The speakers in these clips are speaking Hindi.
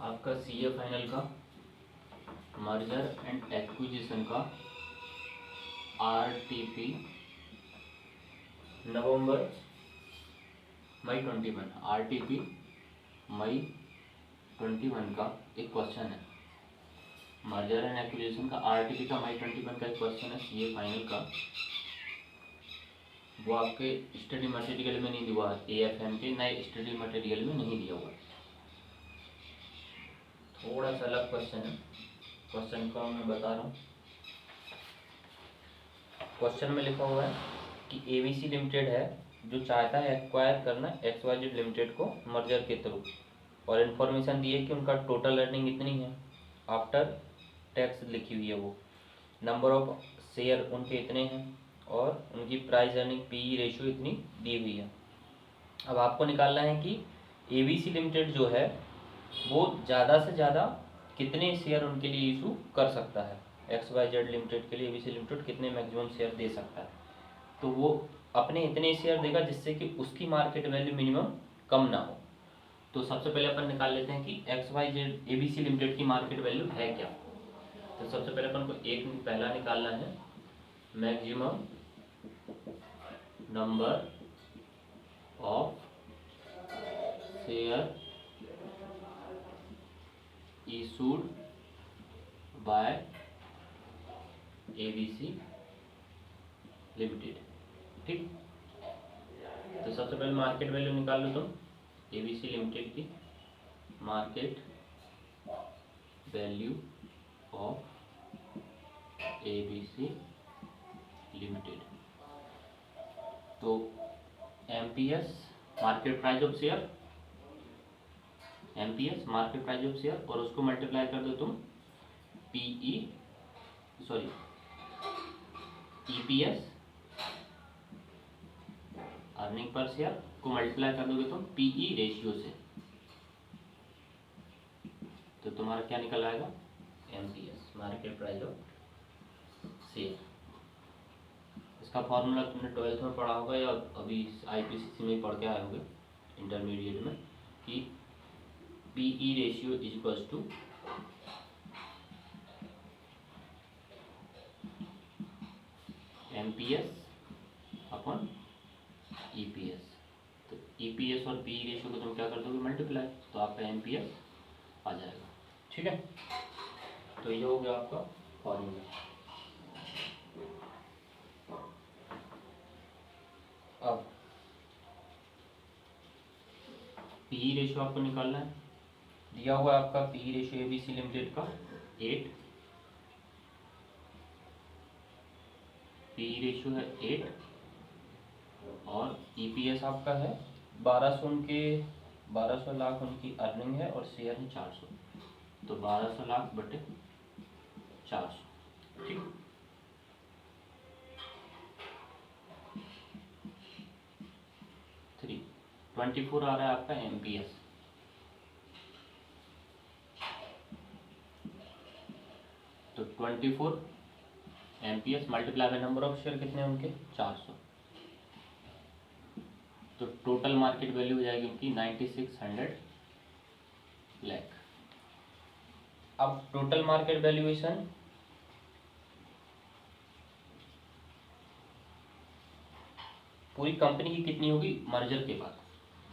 आपका सीए फाइनल का मर्जर एंड एक्विजिशन का आरटीपी नवंबर मई 21 आरटीपी मई 21 का एक क्वेश्चन है। मर्जर एंड एक्विजिशन का आरटीपी का मई 21 का एक क्वेश्चन है सीए फाइनल का। वो आपके स्टडी मटेरियल में नहीं दिया, एएफएम के नए स्टडी मटेरियल में नहीं दिया हुआ। थोड़ा सा अलग क्वेश्चन है, क्वेश्चन का मैं बता रहा हूँ। क्वेश्चन में लिखा हुआ है कि एबीसी लिमिटेड है जो चाहता है एक्वायर करना XYZ लिमिटेड को मर्जर के थ्रू, और इन्फॉर्मेशन दी है कि उनका टोटल अर्निंग इतनी है आफ्टर टैक्स लिखी हुई है, वो नंबर ऑफ शेयर उनके इतने हैं और उनकी प्राइस अर्निंग पीई रेशियो इतनी दी हुई है। अब आपको निकालना है कि एबीसी लिमिटेड जो है वो ज़्यादा से ज़्यादा कितने शेयर उनके लिए इशू कर सकता है। XYZ लिमिटेड के लिए एबीसी लिमिटेड कितने मैक्सिमम शेयर दे सकता है, तो वो अपने इतने शेयर देगा जिससे कि उसकी मार्केट वैल्यू मिनिमम कम ना हो। तो सबसे पहले अपन निकाल लेते हैं कि XYZ एबीसी लिमिटेड की मार्केट वैल्यू है क्या। तो सबसे पहले अपन को एक पहला निकालना है maximum number of share issued by ABC limited. ठीक, तो सबसे पहले मार्केट वैल्यू निकाल लो तुम एबीसी लिमिटेड की। Market value of ABC limited, तो MPS market price of share, MPS market price of share, और उसको मल्टीप्लाई कर दो तुम PE sorry EPS earning per share को मल्टीप्लाई कर दोगे तुम पीई रेशियो से, तो तुम्हारा क्या निकल आएगा MPS market price of share. इसका फॉर्मूला तुमने 12th में पढ़ा होगा या अभी आईपीसीसी में पढ़ के आए होंगे इंटरमीडिएट में कि PE ratio is equals to MPS upon EPS. तो ईपीएस और पीई रेशियो को तुम क्या कर दोगे मल्टीप्लाई, तो आपका एमपीएस आ जाएगा। ठीक है, तो ये हो गया आपका फॉर्मूला। अब पीई रेशियो आपको निकालना है, दिया हुआ है आपका पीई रेशियो एबीसी लिमिटेड का 8, पीई रेशियो है 8 और ईपीएस आपका है 1200, उनके 1200 लाख उनकी अर्निंग है और शेयर है 400, तो 1200 लाख बटे 400। ठीक, थ्री 24 आ रहा है आपका एमपीएस, तो 24 MPS multiply by number of share कितने उनके 400, तो टोटल मार्केट वैल्यू हो जाएगी उनकी 9600 लाख। अब टोटल मार्केट वैल्यूएशन पूरी कंपनी की कितनी होगी मर्जर के बाद,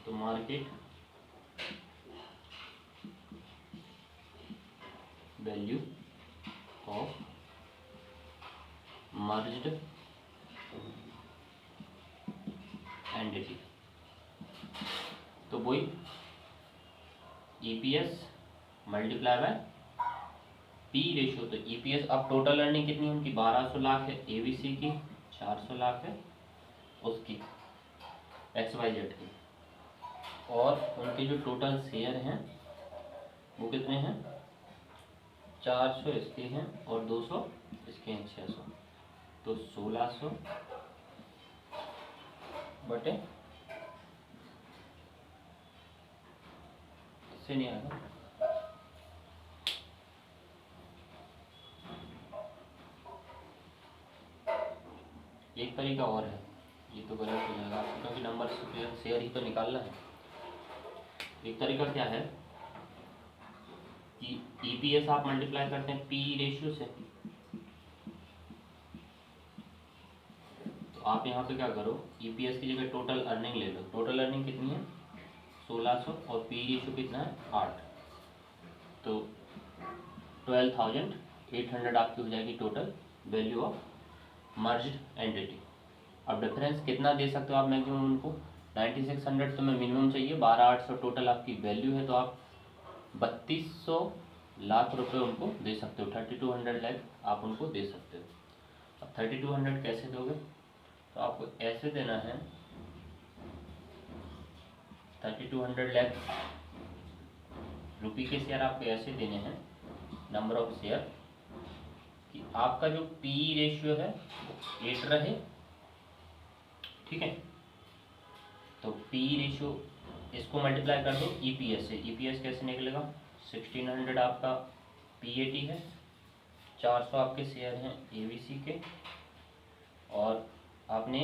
तो market value of merged entity, तो वही EPS multiply by P ratio. तो ईपीएस अब टोटल अर्निंग कितनी उनकी 1200 लाख है एबीसी की, 400 लाख है उसकी XYZ की, और उनके जो टोटल शेयर हैं वो कितने हैं 400 इसके हैं और 200 इसके हैं 600, तो 1600 बटे इससे नहीं आएगा, एक तरीका और है, ये तो गलत हो जाएगा क्योंकि नंबर शेयर ही तो निकालना है। एक तरीका क्या है कि ईपीएस आप मल्टीप्लाई करते हैं पी रेशियो से, तो आप यहाँ पे क्या करो, ईपीएस की जगह टोटल अर्निंग ले लो। टोटल अर्निंग कितनी है 1600 और पी रेशियो कितना है 8, तो 12,800 आपकी हो जाएगी total value of merged entity. अब डिफरेंस कितना दे सकते हो आप मैक्सिमम उनको, 9600 तो मैं मिनिमम चाहिए, 12800 टोटल आपकी वैल्यू है, तो आप 3200 लाख रुपए उनको दे सकते हो, 3200 लाख आप उनको दे सकते हो। अब 3200 कैसे दोगे, तो आपको ऐसे देना है 3200 लाख रुपये के शेयर आपको ऐसे देने हैं नंबर ऑफ शेयर कि आपका जो पी रेशियो है 8 रहे, ठीक है। तो पी रेशियो इसको मल्टीप्लाई कर दो ईपीएस से, ईपीएस कैसे निकलेगा 1600 आपका पीएटी है, 400 आपके शेयर हैं एबीसी के, और आपने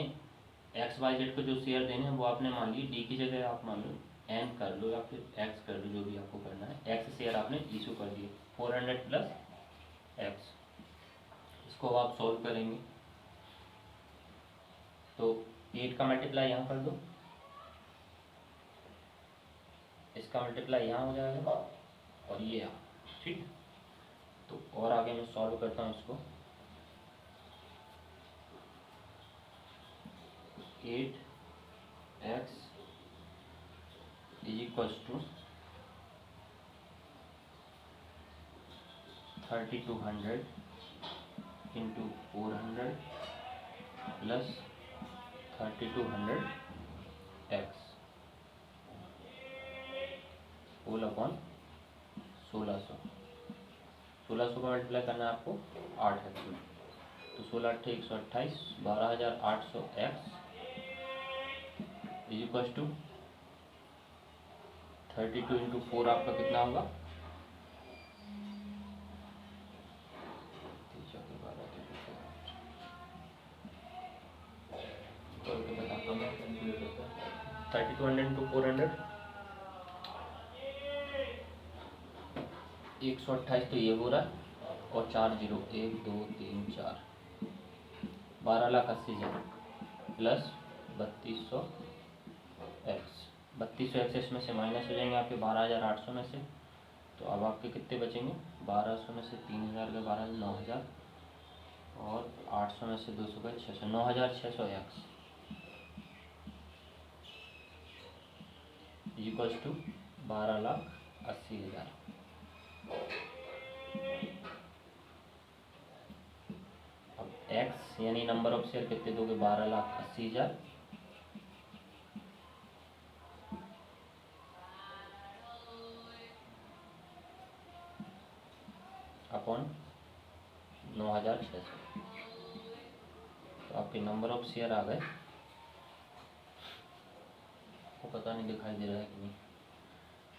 एक्स वाई जेड को जो शेयर देने हैं वो आपने मान ली डी की जगह आप मान लो एन कर लो या फिर एक्स कर लो, जो भी आपको करना है। एक्स शेयर आपने इशू कर दिए 400 प्लस एक्स, इसको आप सॉल्व करेंगे तो 8 का मल्टीप्लाई यहाँ कर दो, इसका मल्टीप्लाई यहाँ हो जाएगा और ये यहाँ, ठीक। तो और आगे मैं सॉल्व करता हूँ इसको, 8x is equals to 3200 into 400 plus 3200 x whole upon 1600। 1600 का मल्टीप्लाई करना है आपको 8 है, तो 16 8 128, 12800 x is equal to 32 into 4 आपका कितना होगा, तो 3200 इंटू 400 128, तो ये हो रहा है, और 4 0 1 2 3 4 12,80,000 प्लस 3200 एक्स, 3200 एक्स इसमें से माइनस हो जाएंगे आपके 12,800 में से, तो अब आपके कितने बचेंगे 1200 में से 3000 का 12 9000, और 800 में से 200 का 600, 9600 एक्स इक्वल्स टू 12,80,000। अब एक्स यानी नंबर ऑफ शेयर कितने दोगे 12,80,000 अपॉन 9600, तो आपके नंबर ऑफ शेयर आ गए, को पता नहीं दिखाई दे रहा है कि नहीं,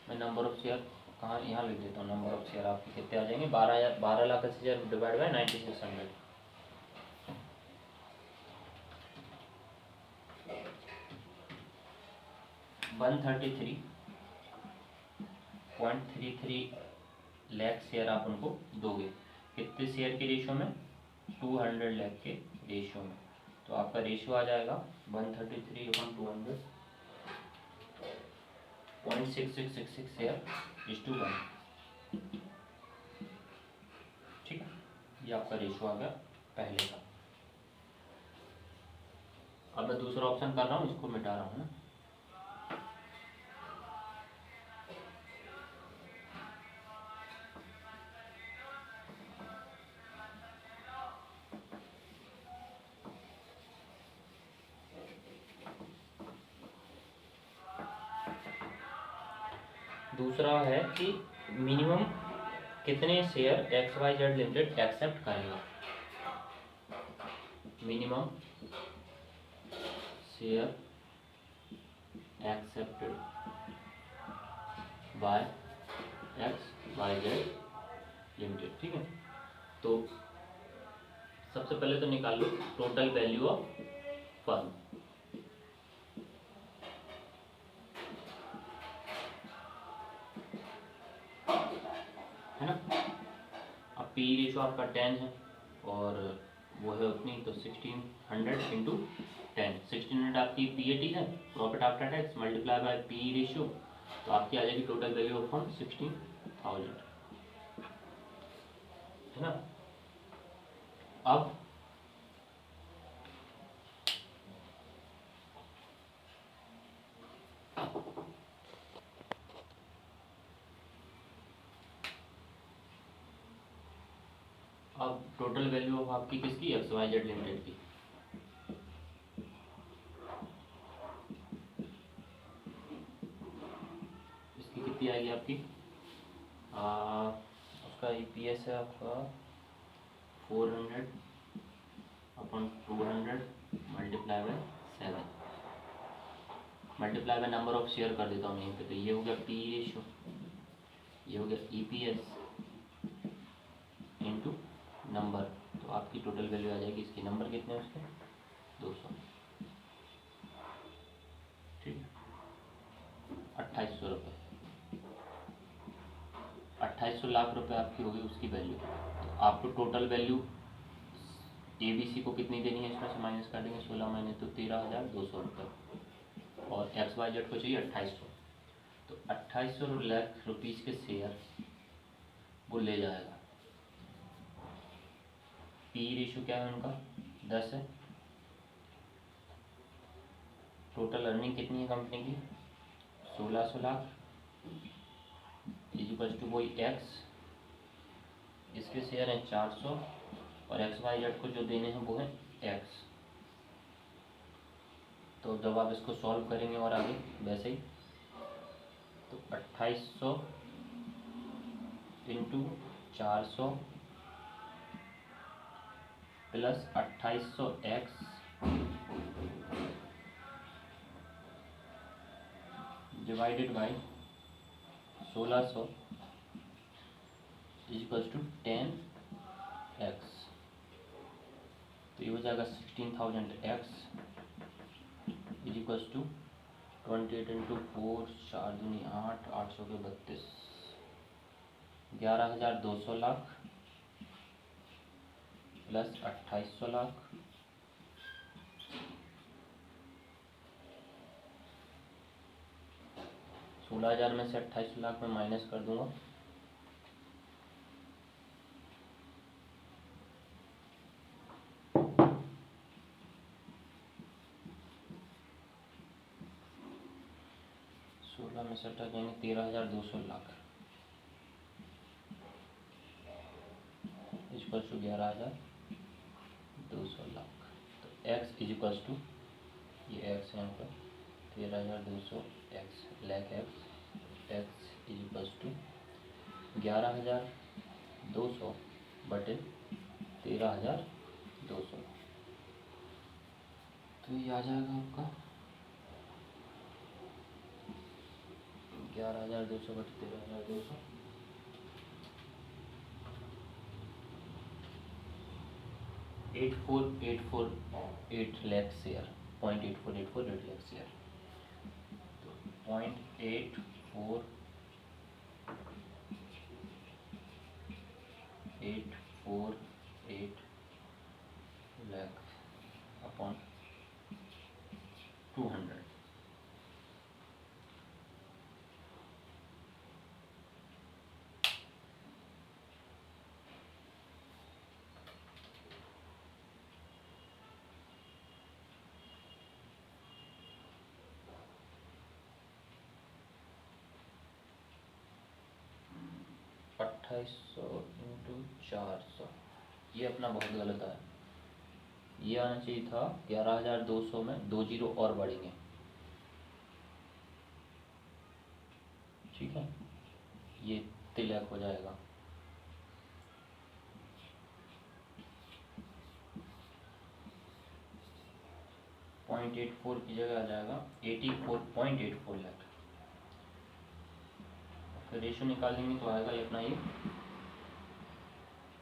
मैं नंबर ऑफ शेयर कहाँ यहाँ लिख देता हूँ, नंबर ऑफ शेयर आपके कितने आ जाएंगे 12,80,000 डिवाइड बाई 9600, 133.33 लाख शेयर आप उनको दोगे, कितने शेयर के रेशियो में 200 लाख के रेशियो में, तो आपका रेशियो आ जाएगा 133/200 0.6666 शेयर इज टू 1, ठीक है। ये आपका रेशियो आ गया पहले का। अब मैं दूसरा ऑप्शन कर रहा हूँ, इसको मिटा रहा हूँ ना, दूसरा है कि मिनिमम कितने share X Y Z limited accept करेगा, minimum share accepted by X Y Z limited, ठीक है। तो सबसे पहले तो निकाल लो total value of firm, P ratio आपका 10 है और वो है उतनी, तो 1600 इंटू 10, 1600 आपकी PAT है, profit after tax, multiply by P ratio, तो आपकी आ जाएगी टोटल वैल्यू ऑफ फंड 16,000, है ना। अब टोटल वैल्यू ऑफ आपकी किसकी, XYZ लिमिटेड की, इसकी कितनी आएगी आपकी, उसका EPS है आपका 400 upon 200 multiply by 7, multiply by number of share कर देता हूँ यहीं पे, तो ये हो गया पी रेशो, ये हो गया EPS इंटू नंबर, तो आपकी टोटल वैल्यू आ जाएगी इसकी, नंबर कितने हैं उसके 200, ठीक है, 2800 रुपये, 2800 लाख रुपए आपकी होगी उसकी वैल्यू। तो आपको टोटल वैल्यू ABC को कितनी देनी है, इसमें से माइनस कर देंगे 16 महीने, तो 13,200 रुपये, और XYZ को चाहिए 2800, तो 2800 लाख रुपीज़ के शेयर वो ले जाएगा। पी रेशो क्या है उनका 10 है, टोटल अर्निंग कितनी है कंपनी की 1600 लाख, इजिकल्स टू वही एक्स, इसके शेयर हैं 400 और XYZ को जो देने हैं वो है एक्स। तो जब आप इसको सॉल्व करेंगे और आगे वैसे ही, तो 2800 into 400 plus 2800 x divided by 1600 equals to 10x, तो ये हो जाएगा 16,000 एक्स इजिकल्स टू 28 इंटू 4, 4 दूनी 8, 800 के 32, 11,200 लाख प्लस 2800 लाख, 16,000 में से 2800 लाख में माइनस कर दूंगा, में से हटा जाएंगे 13,200 लाख इक्वल्स टू 11,200 लाख, तो x इक्वल्स टू ये x है यहाँ पर 13,200 x lakh x equals to 11,200 बटे 13,200, तो ये आ जाएगा आपका 11,200 बटे 13,200, 8448 लाख शेयर, 0.8484 लाख शेयर, तो 0.848 लाख अपॉन 200, $2800 इंटू 400, ये अपना बहुत गलत है, ये आना चाहिए था 11,200 में 2 जीरो और बढ़ेंगे, ठीक है, ये तिलक हो जाएगा, .84 की जगह आ जाएगा 84.84 लाख, फिर रेशो निकाल देंगे तो आएगा ये अपना ये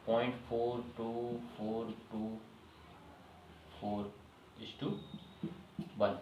0.4242 4:1,